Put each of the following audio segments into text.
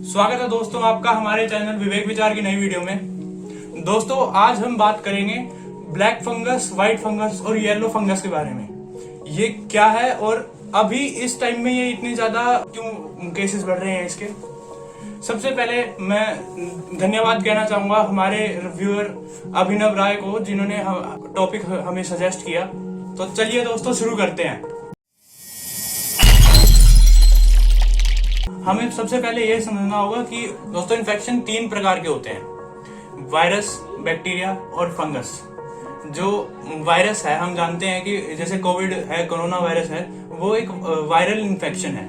स्वागत है दोस्तों आपका हमारे चैनल विवेक विचार की नई वीडियो में। दोस्तों आज हम बात करेंगे ब्लैक फंगस, व्हाइट फंगस और येलो फंगस के बारे में। ये क्या है और अभी इस टाइम में ये इतने ज्यादा क्यों केसेस बढ़ रहे हैं इसके। सबसे पहले मैं धन्यवाद कहना चाहूंगा हमारे रिव्यूअर अभिनव राय को, जिन्होंने टॉपिक हमें सजेस्ट किया। तो चलिए दोस्तों शुरू करते हैं। हमें सबसे पहले यह समझना होगा कि दोस्तों इन्फेक्शन 3 प्रकार के होते हैं, वायरस, बैक्टीरिया और फंगस। जो वायरस है हम जानते हैं कि जैसे कोविड है, कोरोना वायरस है, वो एक वायरल इन्फेक्शन है।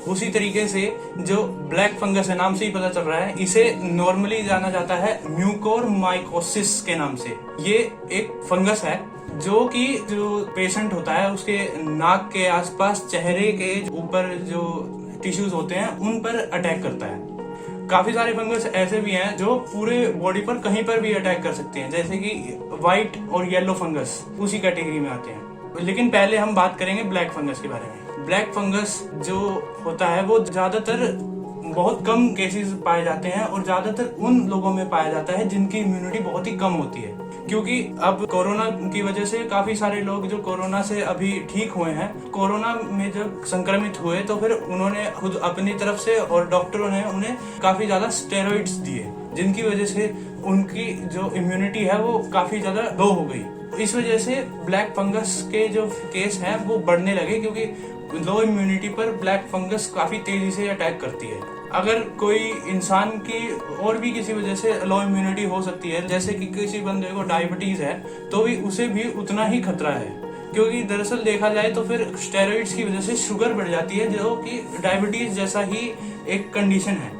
उसी तरीके से जो ब्लैक फंगस है, नाम से ही पता चल रहा है, इसे नॉर्मली जाना जाता है म्यूकोरमाइकोसिस के नाम से। ये एक फंगस है जो कि जो पेशेंट होता है उसके नाक के आसपास, चेहरे के ऊपर जो टिश्यूज होते हैं उन पर अटैक करता है। काफी सारे फंगस ऐसे भी हैं जो पूरे बॉडी पर कहीं पर भी अटैक कर सकते हैं, जैसे कि व्हाइट और येलो फंगस उसी कैटेगरी में आते हैं। लेकिन पहले हम बात करेंगे ब्लैक फंगस के बारे में। ब्लैक फंगस जो होता है वो ज्यादातर बहुत कम केसेस पाए जाते हैं और ज्यादातर उन लोगों में पाया जाता है जिनकी इम्यूनिटी बहुत ही कम होती है। क्योंकि अब कोरोना की वजह से काफी सारे लोग जो कोरोना से अभी ठीक हुए हैं, कोरोना में जब संक्रमित हुए तो फिर उन्होंने खुद अपनी तरफ से और डॉक्टरों ने उन्हें काफी ज्यादा स्टेरॉइड्स दिए, जिनकी वजह से उनकी जो इम्यूनिटी है वो काफी ज्यादा लो हो गई। इस वजह से ब्लैक फंगस के जो केस हैं वो बढ़ने लगे, क्योंकि लो इम्यूनिटी पर ब्लैक फंगस काफी तेजी से अटैक करती है। अगर कोई इंसान की और भी किसी वजह से लो इम्यूनिटी हो सकती है, जैसे कि किसी बंदे को डायबिटीज है, तो भी उसे भी उतना ही खतरा है। क्योंकि दरअसल देखा जाए तो फिर स्टेरॉइड्स की वजह से शुगर बढ़ जाती है, जो कि डायबिटीज जैसा ही एक कंडीशन है,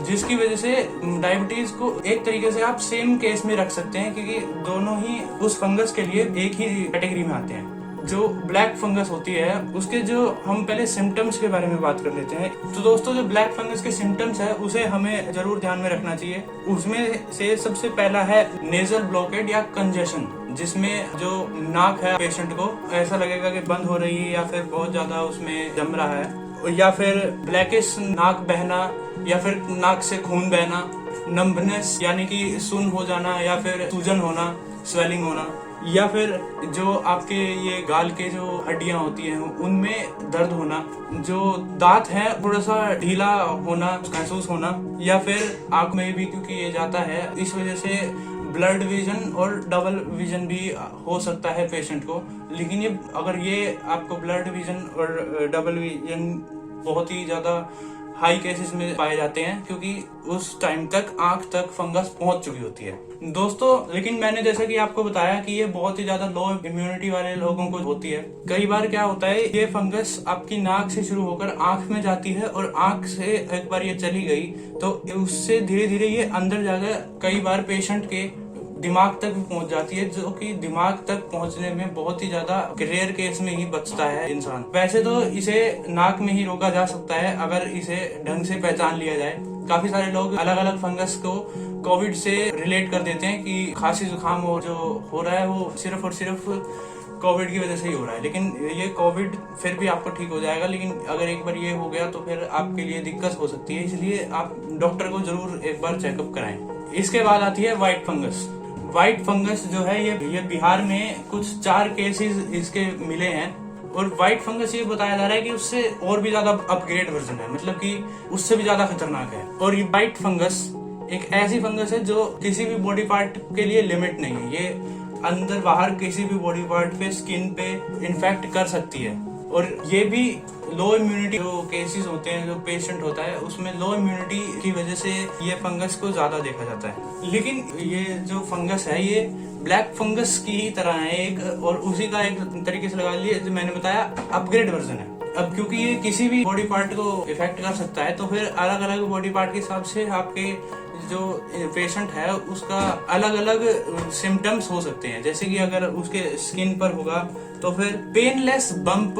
जिसकी वजह से डायबिटीज को एक तरीके से आप सेम केस में रख सकते हैं, क्योंकि दोनों ही उस फंगस के लिए एक ही कैटेगरी में आते हैं। जो ब्लैक फंगस होती है उसके जो हम पहले सिम्टम्स के बारे में बात कर लेते हैं। तो दोस्तों जो ब्लैक फंगस के सिम्टम्स है उसे हमें जरूर ध्यान में रखना चाहिए। उसमें से सबसे पहला है नेजल ब्लॉकेट या कंजेशन, जिसमें जो नाक है पेशेंट को ऐसा लगेगा कि बंद हो रही है या फिर बहुत ज्यादा उसमें जम रहा है, या फिर ब्लैकिश नाक बहना, या फिर नाक से खून बहना, नंबनेस यानी कि सुन्न हो जाना, या फिर सूजन होना, स्वेलिंग होना, या फिर जो आपके ये गाल के जो हड्डियां होती हैं उनमें दर्द होना, जो दांत है थोड़ा सा ढीला होना महसूस होना, या फिर आंख में भी क्योंकि ये जाता है इस वजह से ब्लड विजन और डबल विजन भी हो सकता है पेशेंट को। लेकिन ये अगर ये आपको ब्लड विजन और डबल विजन बहुत ही ज्यादा हाई केसेस में पाए जाते हैं, क्योंकि उस टाइम तक आंख तक फंगस पहुंच चुकी होती है दोस्तों। लेकिन मैंने जैसा कि आपको बताया कि ये बहुत ही ज्यादा लो इम्यूनिटी वाले लोगों को होती है। कई बार क्या होता है, ये फंगस आपकी नाक से शुरू होकर आंख में जाती है, और आंख से एक बार ये चली गई तो उससे धीरे धीरे ये अंदर जाकर कई बार पेशेंट के दिमाग तक भी पहुंच जाती है, जो कि दिमाग तक पहुंचने में बहुत ही ज्यादा रेयर केस में ही बचता है इंसान। वैसे तो इसे नाक में ही रोका जा सकता है अगर इसे ढंग से पहचान लिया जाए। काफी सारे लोग अलग अलग फंगस को कोविड से रिलेट कर देते हैं कि खांसी जुकाम जो हो रहा है वो सिर्फ और सिर्फ कोविड की वजह से ही हो रहा है। लेकिन ये कोविड फिर भी आपको ठीक हो जाएगा, लेकिन अगर एक बार ये हो गया तो फिर आपके लिए दिक्कत हो सकती है। इसलिए आप डॉक्टर को जरूर एक बार चेकअप कराएं। इसके बाद आती है व्हाइट फंगस। व्हाइट फंगस जो है ये बिहार में कुछ 4 केसेस इसके मिले हैं, और व्हाइट फंगस ये बताया जा रहा है कि उससे और भी ज्यादा अपग्रेड वर्जन है, मतलब कि उससे भी ज्यादा खतरनाक है। और ये व्हाइट फंगस एक ऐसी फंगस है जो किसी भी बॉडी पार्ट के लिए लिमिट नहीं है। ये अंदर बाहर किसी भी बॉडी पार्ट पे, स्किन पे इन्फेक्ट कर सकती है। और ये भी लो इम्यूनिटी जो केसेस होते हैं, जो पेशेंट होता है उसमें लो इम्यूनिटी की वजह से ये फंगस को ज्यादा देखा जाता है। लेकिन ये जो फंगस है ये ब्लैक फंगस की ही तरह है एक, और उसी का एक तरीके से लगा लीजिए जो मैंने बताया अपग्रेड वर्जन है। अब क्योंकि ये किसी भी बॉडी पार्ट को इफेक्ट कर सकता है, तो फिर अलग अलग बॉडी पार्ट के हिसाब से आपके जो पेशेंट है उसका अलग अलग सिम्टम्स हो सकते हैं। जैसे कि अगर उसके स्किन पर होगा तो फिर पेनलेस बम्प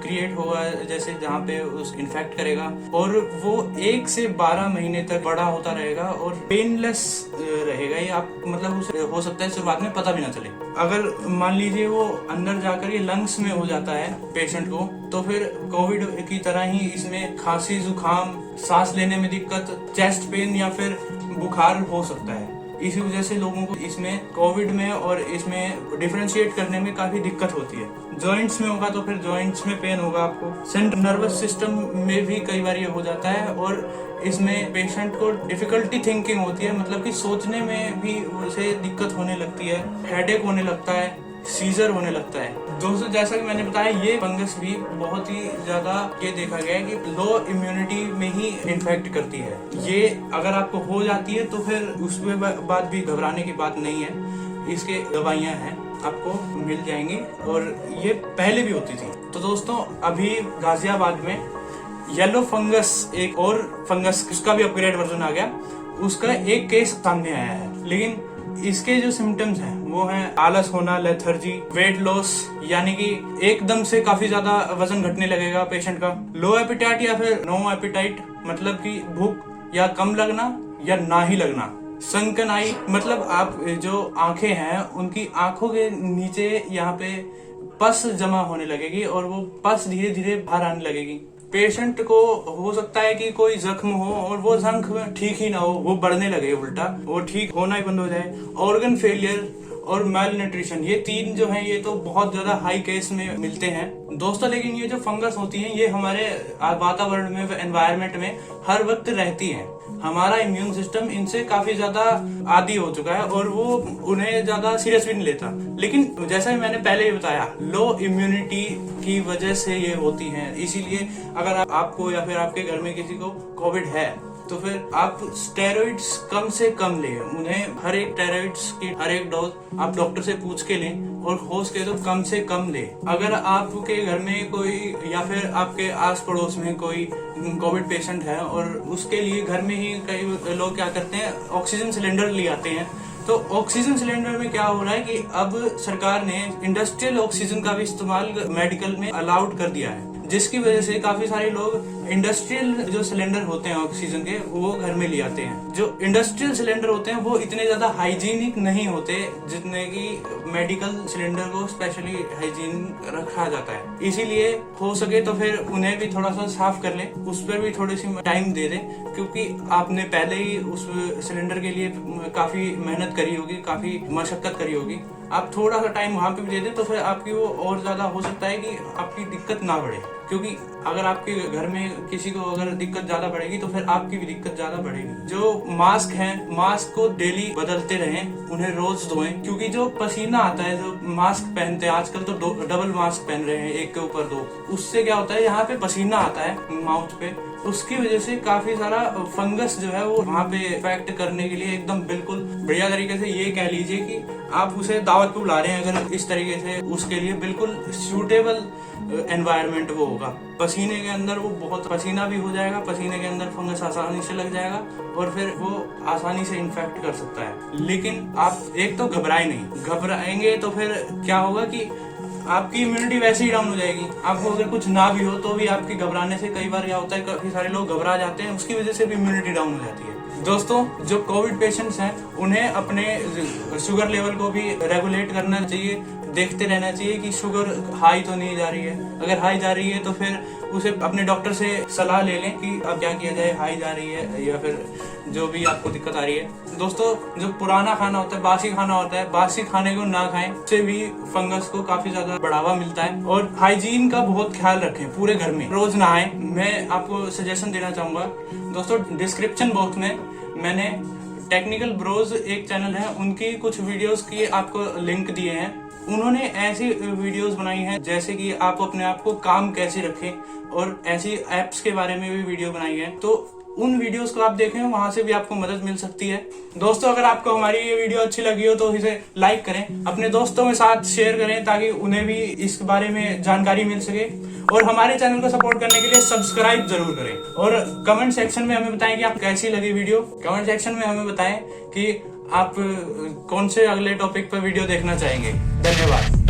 क्रिएट होगा, जैसे जहाँ पे उस इन्फेक्ट करेगा, और वो 1 से 12 महीने तक बड़ा होता रहेगा और पेनलेस रहेगा। ये आप मतलब उसे हो सकता है शुरुआत में पता भी ना चले। अगर मान लीजिए वो अंदर जाकर ये लंग्स में हो जाता है पेशेंट को, तो फिर कोविड की तरह ही इसमें खांसी जुकाम सांस लेने में दिक्कत, चेस्ट पेन या फिर बुखार हो सकता है। इसी वजह से लोगों को इसमें कोविड में और इसमें डिफरेंशिएट करने में काफी दिक्कत होती है। जॉइंट्स में होगा तो फिर जॉइंट्स में पेन होगा आपको। सेंट्रल नर्वस सिस्टम में भी कई बार ये हो जाता है और इसमें पेशेंट को डिफिकल्टी थिंकिंग होती है, मतलब कि सोचने में भी उसे दिक्कत होने लगती है, हेडेक होने लगता है, सीजर होने लगता है। दोस्तों जैसा कि मैंने बताया, ये फंगस भी बहुत ही ज्यादा ये देखा गया है कि लो इम्यूनिटी में ही इन्फेक्ट करती है। ये अगर आपको हो जाती है तो फिर उसके बाद भी घबराने की बात नहीं है, इसके दवाइयाँ हैं, आपको मिल जाएंगी और ये पहले भी होती थी। तो दोस्तों अभी गाजियाबाद में येलो फंगस, एक और फंगस, उसका भी अपग्रेड वर्जन आ गया, उसका एक केस सामने आया है। लेकिन इसके जो सिम्टम्स हैं वो हैं आलस होना, लेथर्जी, वेट लॉस, यानी कि एकदम से काफी ज्यादा वजन घटने लगेगा पेशेंट का, लो एपिटाइट या फिर नो एपिटाइट, मतलब कि भूख या कम लगना या ना ही लगना, संकन आई, मतलब आप जो आंखें हैं उनकी आंखों के नीचे यहाँ पे पस जमा होने लगेगी और वो पस धीरे धीरे बाहर आने लगेगी। पेशेंट को हो सकता है कि कोई जख्म हो और वो जख्म ठीक ही ना हो, वो बढ़ने लगे, उल्टा वो ठीक होना ही बंद हो जाए। ऑर्गन फेलियर और मेल न्यूट्रिशन, ये तीन जो हैं ये तो बहुत ज्यादा हाई केस में मिलते हैं दोस्तों। लेकिन ये जो फंगस होती हैं ये हमारे वातावरण में, एनवायरनमेंट में हर वक्त रहती हैं। हमारा इम्यून सिस्टम इनसे काफी ज्यादा आदी हो चुका है और वो उन्हें ज्यादा सीरियस भी नहीं लेता। लेकिन जैसा कि मैंने पहले ही बताया, लो इम्यूनिटी की वजह से ये होती हैं। इसीलिए अगर आपको या फिर आपके घर में किसी को कोविड है तो फिर आप स्टेरॉइड्स कम से कम लें। उन्हें हर एक स्टेरॉइड्स की हर एक डोज आप डॉक्टर से पूछ के लें और हो सके तो कम से कम लें। अगर आपके घर में कोई या फिर आपके आस पड़ोस में कोई कोविड पेशेंट है और उसके लिए घर में ही कई लोग क्या करते हैं, ऑक्सीजन सिलेंडर ले आते हैं। तो ऑक्सीजन सिलेंडर में क्या हो रहा है कि अब सरकार ने इंडस्ट्रियल ऑक्सीजन का भी इस्तेमाल मेडिकल में अलाउड कर दिया है, जिसकी वजह से काफी सारे लोग इंडस्ट्रियल जो सिलेंडर होते हैं ऑक्सीजन के वो घर में ले आते हैं। जो इंडस्ट्रियल सिलेंडर होते हैं वो इतने ज्यादा हाइजीनिक नहीं होते जितने की मेडिकल सिलेंडर को स्पेशली हाइजीन रखा जाता है। इसीलिए हो सके तो फिर उन्हें भी थोड़ा सा साफ कर लें, उस पर भी थोड़ी सी टाइम दे दें, क्योंकि आपने पहले ही उस सिलेंडर के लिए काफी मेहनत करी होगी, काफी मशक्कत करी होगी। आप थोड़ा सा टाइम वहां पे भी दे दें तो फिर आपकी वो और ज्यादा हो सकता है कि आपकी दिक्कत ना बढ़े, क्योंकि अगर आपके घर में किसी को अगर दिक्कत ज्यादा बढ़ेगी तो फिर आपकी भी दिक्कत ज्यादा बढ़ेगी। जो मास्क हैं, मास्क को डेली बदलते रहें, उन्हें रोज धोएं, क्योंकि जो पसीना आता है, जो मास्क पहनते हैं आजकल तो डबल मास्क पहन रहे हैं, एक के ऊपर दो, उससे क्या होता है यहाँ पे पसीना आता है माउथ पे, उसकी वजह से काफी सारा फंगस जो है वो वहाँ पे इफेक्ट करने के लिए एकदम बिल्कुल बढ़िया तरीके से, ये कह लीजिए कि आप उसे दावत पे बुला रहे हैं अगर इस तरीके से, उसके लिए बिल्कुल सूटेबल एनवायरनमेंट वो होगा। पसीने के अंदर वो बहुत पसीना भी हो जाएगा, पसीने के अंदर फंगस आसानी से लग जाएगा और फिर वो आसानी से इन्फेक्ट कर सकता है। लेकिन आप एक तो घबराए नहीं, घबराएंगे तो फिर क्या होगा कि आपकी इम्यूनिटी वैसे ही डाउन हो जाएगी। आपको अगर कुछ ना भी हो तो भी आपकी घबराने से कई बार क्या होता है, काफी सारे लोग घबरा जाते हैं, उसकी वजह से भी इम्यूनिटी डाउन हो जाती है। दोस्तों जो कोविड पेशेंट्स हैं उन्हें अपने शुगर लेवल को भी रेगुलेट करना चाहिए, देखते रहना चाहिए कि शुगर हाई तो नहीं जा रही है। अगर हाई जा रही है तो फिर उसे अपने डॉक्टर से सलाह ले लें कि अब क्या किया जाए, हाई जा रही है या फिर जो भी आपको दिक्कत आ रही है। दोस्तों जो पुराना खाना होता है, बासी खाना होता है, बासी खाने को ना खाएं, उससे भी फंगस को काफी ज्यादा बढ़ावा मिलता है। और हाइजीन का बहुत ख्याल रखें, पूरे घर में रोज नहाएं। मैं आपको सजेशन देना चाहूंगा दोस्तों, डिस्क्रिप्शन बॉक्स में मैंने टेक्निकल ब्रोज एक चैनल है, उनकी कुछ वीडियोस की आपको लिंक दिए हैं। उन्होंने ऐसी वीडियोस बनाई हैं जैसे कि आप अपने आप को काम कैसे रखें, और ऐसी एप्स के बारे में भी वीडियो बनाई है, तो उन वीडियोस को आप देखें, वहां से भी आपको मदद मिल सकती है। दोस्तों अगर आपको हमारी ये वीडियो अच्छी लगी हो तो इसे लाइक करें, अपने दोस्तों के साथ शेयर करें ताकि उन्हें भी इस बारे में जानकारी मिल सके, और हमारे चैनल को सपोर्ट करने के लिए सब्सक्राइब जरूर करें। और कमेंट सेक्शन में हमें बताएं कि आप कैसी लगी वीडियो। कमेंट सेक्शन में हमें बताएं कि आप कौन से अगले टॉपिक पर वीडियो देखना चाहेंगे। धन्यवाद।